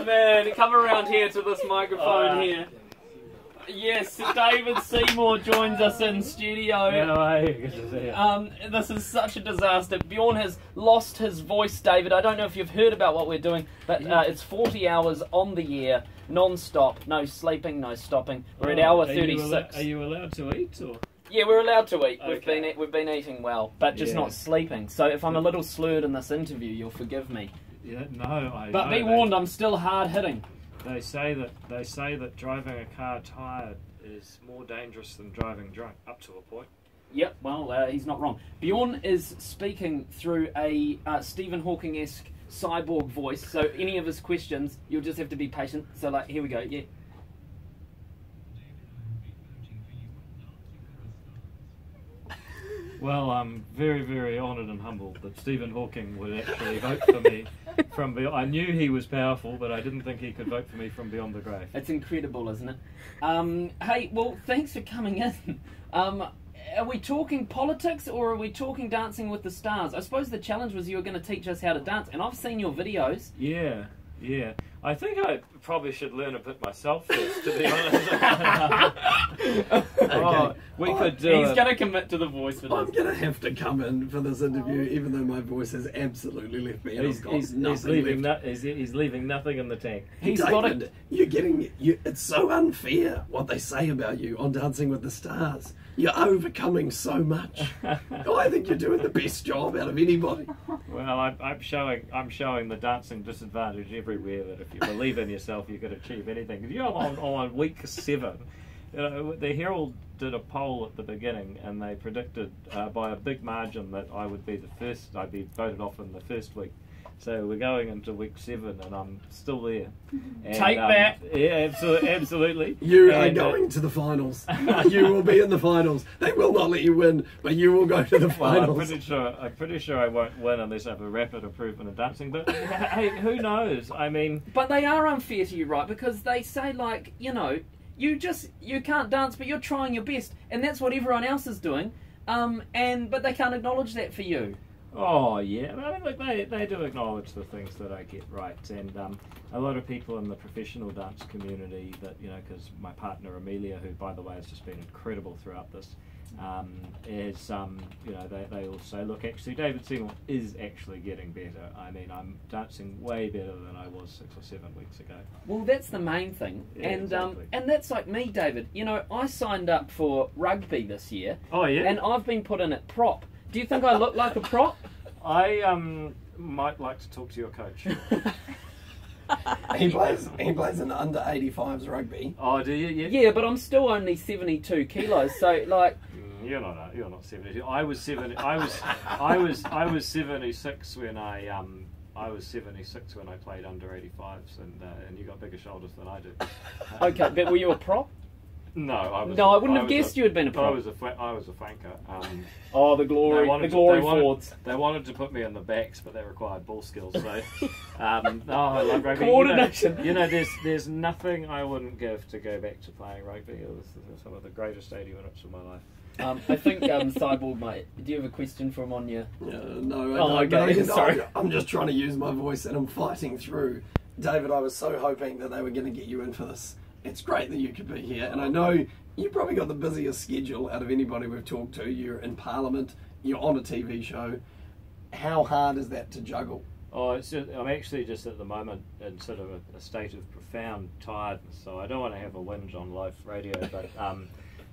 Oh man, come around here to this microphone here. Yes, David Seymour joins us in studio. Good to see you. This is such a disaster. Bjorn has lost his voice, David. I don't know if you've heard about what we're doing, but it's 40 hours on the air, non-stop, no sleeping, no stopping. We're at hour 36. Are you allowed to eat? Or? Yeah, we're allowed to eat. Okay. We've been eating well, but just not sleeping. So if I'm a little slurred in this interview, you'll forgive me. Yeah, no. But be warned, I'm still hard hitting. They say that driving a car tired is more dangerous than driving drunk, up to a point. Yep, well, he's not wrong. Bjorn is speaking through a Stephen Hawking-esque cyborg voice, so any of his questions, you'll just have to be patient. So, like, here we go, yeah. Well, I'm very, very honoured and humbled that Stephen Hawking would actually vote for me from beyond. I knew he was powerful, but I didn't think he could vote for me from beyond the grave. It's incredible, isn't it? Hey, well, thanks for coming in. Are we talking politics or are we talking Dancing with the Stars? I suppose the challenge was you were going to teach us how to dance, and I've seen your videos. Yeah. I think I probably should learn a bit myself first, to be honest. We could do He's going to commit to the voice for this. I'm going to have to come in for this interview, even though my voice has absolutely left me. He's leaving nothing in the tank. David, it's so unfair what they say about you on Dancing with the Stars. You're overcoming so much. I think you're doing the best job out of anybody. Well, I'm showing the dancing disadvantage everywhere, that if you believe in yourself, you can achieve anything. You're on week 7. The Herald did a poll at the beginning, and they predicted by a big margin that I would be the first. I'd be voted off in the first week. So we're going into week 7, and I'm still there. And, take that! Yeah, absolutely. You are going to the finals. You will be in the finals. They will not let you win, but you will go to the finals. Well, I'm pretty sure I won't win unless I have a rapid improvement in dancing. But hey, who knows? I mean, but they are unfair to you, right? Because they say, like, you know, you can't dance, but you're trying your best, and that's what everyone else is doing. But they can't acknowledge that for you. Oh yeah, I mean, look, they do acknowledge the things that I get right, and a lot of people in the professional dance community that, you know, because my partner Amelia, who by the way has just been incredible throughout this, is you know, they all say, look, actually David Seymour is actually getting better. I mean, I'm dancing way better than I was 6 or 7 weeks ago. Well, that's the main thing, Yeah, and exactly. And that's like me, David. You know, I signed up for rugby this year. Oh yeah, and I've been put in at prop. Do you think I look like a prop? I might like to talk to your coach. He plays in under 85s rugby. Oh, do you? Yeah. Yeah, but I'm still only 72 kilos. So like, You're not 72. I was 76 when I was 76 when I played under 85s, and you got bigger shoulders than I do. okay, but were you a prop? No, I wouldn't have guessed you had been a prop. I was a flanker. Oh, the glory forwards. They wanted to put me in the backs, but they required ball skills. So, I love rugby. Coordination. You know, there's nothing I wouldn't give to go back to playing rugby. It was some of the greatest 80 minutes of my life. I think Cyborg might. Do you have a question for him on your? No. Oh, okay. Sorry. I'm just trying to use my voice, and I'm fighting through. David, I was so hoping that they were going to get you in for this. It's great that you could be here, and I know you probably got the busiest schedule out of anybody we've talked to. You're in Parliament, you're on a TV show. How hard is that to juggle? Oh, I'm actually just at the moment in sort of a state of profound tiredness, so I don't want to have a whinge on live radio, but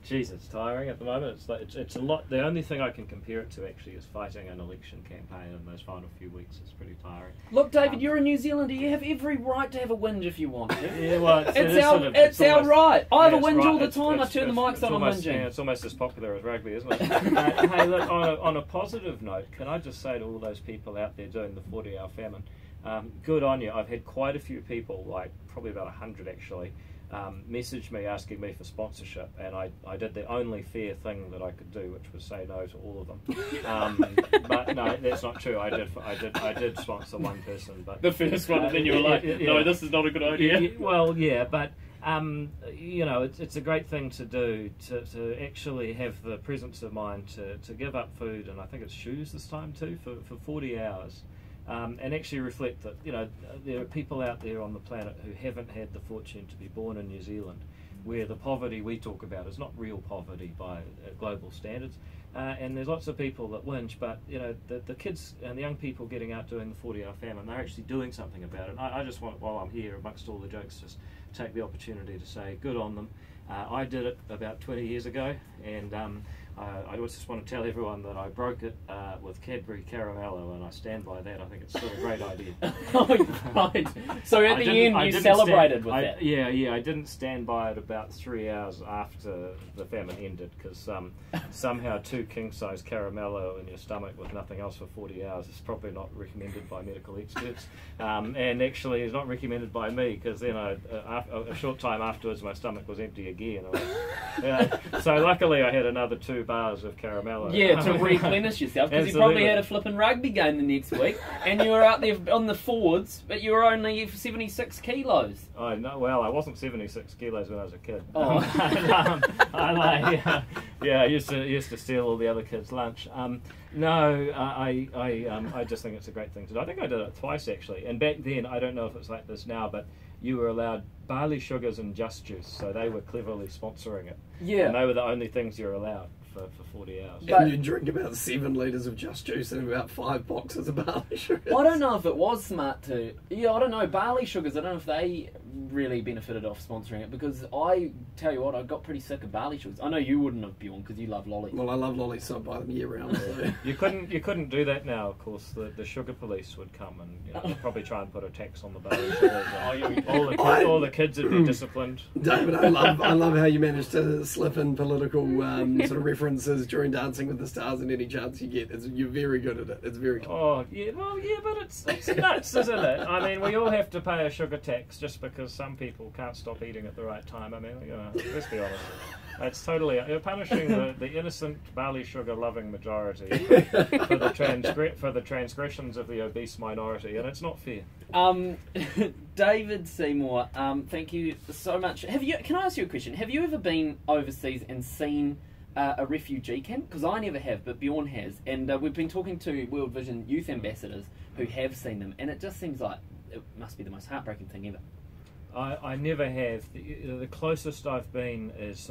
geez, it's tiring at the moment. It's a lot. The only thing I can compare it to actually is fighting an election campaign in those final few weeks. It's pretty tiring. Look, David, you're a New Zealander. You have every right to have a whinge if you want. Yeah, well, it's our right. I have a whinge all the time. I turn the mics on and whinging. Yeah, it's almost as popular as rugby, isn't it? Hey, look, on a positive note, can I just say to all those people out there doing the 40-hour famine, good on you. I've had quite a few people, like probably about 100 actually, messaged me asking me for sponsorship, and I did the only fair thing that I could do, which was say no to all of them. But no, that's not true. I did sponsor one person, but the first one, and then you were like, no, this is not a good idea. Well, yeah, but you know, it's a great thing to do to actually have the presence of mind to give up food, and I think it's shoes this time too, for 40 hours. and actually reflect that, you know, there are people out there on the planet who haven't had the fortune to be born in New Zealand, where the poverty we talk about is not real poverty by global standards. And there's lots of people that whinge, but you know, the kids and the young people getting out doing the 40-hour famine, they're actually doing something about it. I just want, while I'm here amongst all the jokes, just take the opportunity to say good on them. I did it about 20 years ago, and I just want to tell everyone that I broke it with Cadbury Caramello, and I stand by that. I think it's still a great idea. Oh, right. So at the end, you celebrated with that. Yeah. I didn't stand by it about 3 hours after the famine ended, because somehow 2 king-size Caramello in your stomach with nothing else for 40 hours is probably not recommended by medical experts, and actually is not recommended by me, because then a short time afterwards my stomach was empty again. So luckily I had another 2 bars of caramello. Yeah, to replenish yourself, because you probably had a flipping rugby game the next week, and you were out there on the forwards, but you were only 76 kilos. Oh no, well, I wasn't 76 kilos when I was a kid. Oh. I used to steal all the other kids' lunch. I just think it's a great thing to do. I think I did it twice actually, and back then, I don't know if it's like this now, but you were allowed barley sugars and Just Juice, so they were cleverly sponsoring it. Yeah. And they were the only things you were allowed for 40 hours. And you drink about 7 litres of Just Juice and about 5 boxes of barley sugars. I don't know if it was smart to... Yeah, I don't know. Barley sugars, I don't know if they really benefited off sponsoring it, because I tell you what, I got pretty sick of barley sugars. I know you wouldn't have, Bjorn, because you love lollies. Well, I love lollies, so I buy them year round. So. You couldn't do that now, of course. The sugar police would come and they'd probably try and put a tax on the barley sugars. All the kids would be disciplined. David, I love how you managed to slip in political sort of references during Dancing with the Stars, and any chance you get. You're very good at it. It's very cool. Oh, yeah, well, yeah, but it's nuts, isn't it? I mean, we all have to pay a sugar tax just because some people can't stop eating at the right time. I mean, let's be honest. It's totally... You're punishing the innocent barley sugar loving majority for the transgressions of the obese minority, and it's not fair. David Seymour, thank you so much. Can I ask you a question? Have you ever been overseas and seen a refugee camp? Because I never have, but Bjorn has, and we've been talking to World Vision youth ambassadors who have seen them, and it just seems like it must be the most heartbreaking thing ever. I never have. The closest I've been is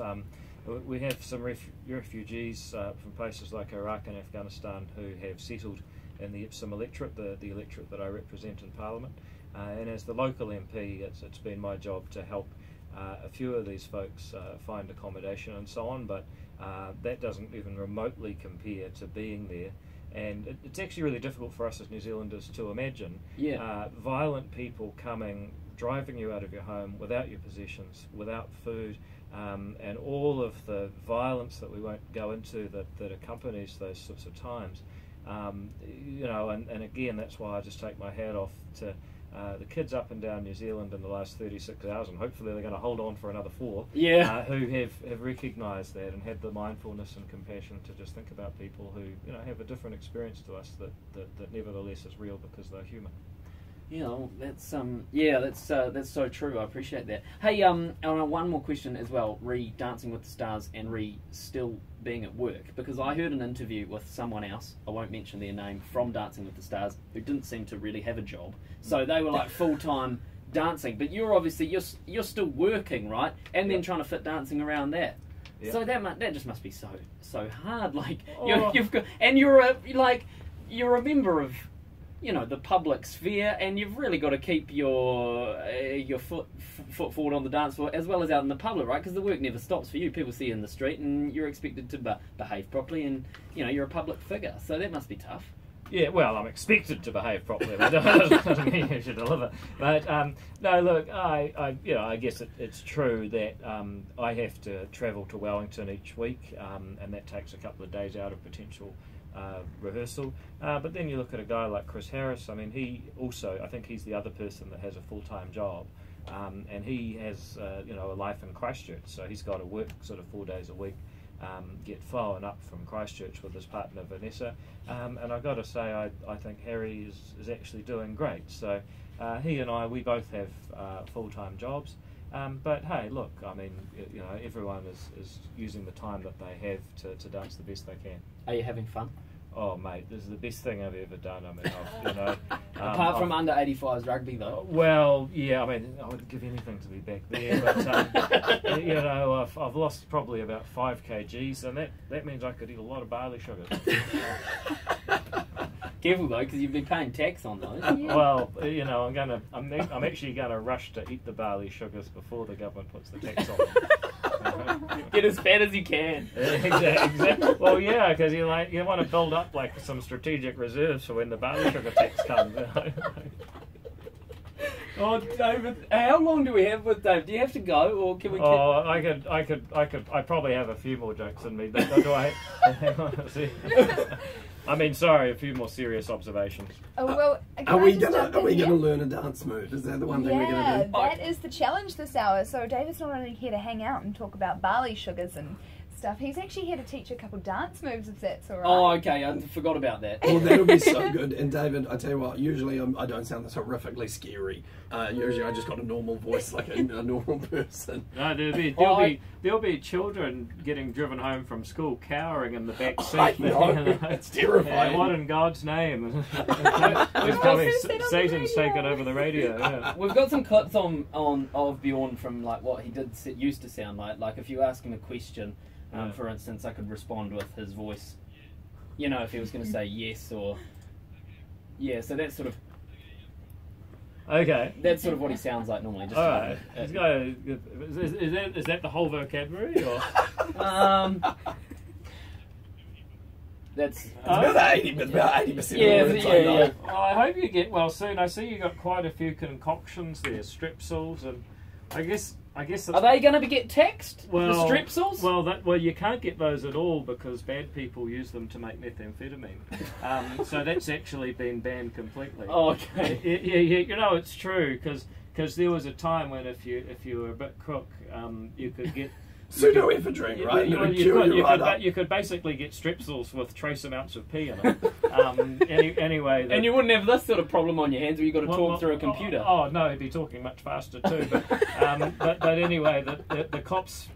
we have some refugees from places like Iraq and Afghanistan who have settled in the Epsom electorate, the electorate that I represent in Parliament. And as the local MP, it's been my job to help a few of these folks find accommodation and so on, but that doesn't even remotely compare to being there. And it's actually really difficult for us as New Zealanders to imagine violent people coming, driving you out of your home without your possessions, without food, and all of the violence that we won't go into that accompanies those sorts of times. And again, that's why I just take my hat off to the kids up and down New Zealand in the last 36 hours, and hopefully they're going to hold on for another 4, who have recognised that and had the mindfulness and compassion to just think about people who have a different experience to us that nevertheless is real because they're human. That's so true. I appreciate that. Hey, one more question as well. Re Dancing with the Stars and re still being at work, because I heard an interview with someone else, I won't mention their name, from Dancing with the Stars, who didn't seem to really have a job. So they were like full-time dancing, but you're obviously you're still working, right? And then trying to fit dancing around that. Yep. So that just must be so hard. Like you've got, and you're a member of the public sphere, and you've really got to keep your foot forward on the dance floor as well as out in the public, right? Because the work never stops for you. People see you in the street, and you're expected to behave properly, and you're a public figure, so that must be tough. Yeah, well, I'm expected to behave properly. That doesn't mean you should deliver. But no, look, I guess it's true that I have to travel to Wellington each week, and that takes a couple of days out of potential rehearsal. But then you look at a guy like Chris Harris. I mean, I think he's the other person that has a full-time job, and he has a life in Christchurch, so he's got to work sort of 4 days a week, get flown up from Christchurch with his partner Vanessa, and I've got to say I think Harry is actually doing great. So he and we both have full-time jobs. But hey, look, I mean, everyone is using the time that they have to dance the best they can. Are you having fun? Oh, mate, this is the best thing I've ever done. I mean, you know, Apart from under 85s rugby, though. Well, yeah, I mean, I would give anything to be back there, but you know, I've lost probably about 5 kgs, and that means I could eat a lot of barley sugar. Careful though, because you've been paying tax on those. Well, you know, I'm actually gonna rush to eat the barley sugars before the government puts the tax on them. Get as fat as you can. Exactly. Well, yeah, because you want to build up like some strategic reserves for when the barley sugar tax comes. Oh, David, how long do we have with Dave? Do you have to go, or can we? Oh, I probably have a few more jokes in me. But do I? See? I mean, sorry, a few more serious observations. Oh, well, are we gonna learn a dance move? Is that the one thing we're gonna do? Yeah, that is the challenge this hour. So David's not only here to hang out and talk about barley sugars and stuff, he's actually here to teach a couple dance moves, if that's all right. Oh, okay, I forgot about that. Well, that'll be so good. And David, I tell you what, usually I don't sound this horrifically scary. Usually I just got a normal voice like a normal person. No, there'll be children getting driven home from school cowering in the back seat. I know, it's terrifying. What in God's name? Satan's taken over the radio. Yeah. We've got some clips of Bjorn from like what he used to sound like. Like if you ask him a question, for instance, I could respond with his voice. You know, if he was going to say yes or yeah. So that's sort of. Okay. That's sort of what he sounds like normally. Just all right. Is that the whole vocabulary? Or? That's about 80%. Yeah. Oh, I hope you get well soon. I see you got quite a few concoctions there, strepsils, and I guess. Are they going to get taxed? Well, the strepsils? Well, you can't get those at all because bad people use them to make methamphetamine. So that's actually been banned completely. Oh, okay. Yeah, you know it's true because there was a time when if you were a bit crook, you could get pseudoephedrine, right? You could basically get strepsils with trace amounts of pee in it. Anyway, and you wouldn't have this sort of problem on your hands where you've got to talk through a computer. Oh no, he'd be talking much faster too. But anyway, the cops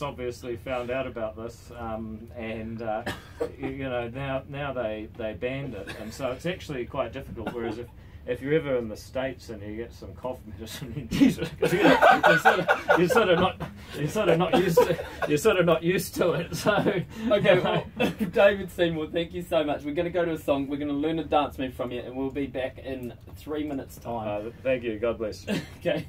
obviously found out about this, and you know now they banned it, and so it's actually quite difficult. Whereas if you're ever in the States and you get some cough medicine, Jesus, you're sort of not used to it. So okay, well, David Seymour, thank you so much. We're going to go to a song. We're going to learn a dance move from you, and we'll be back in 3 minutes' time. Thank you. God bless. Okay.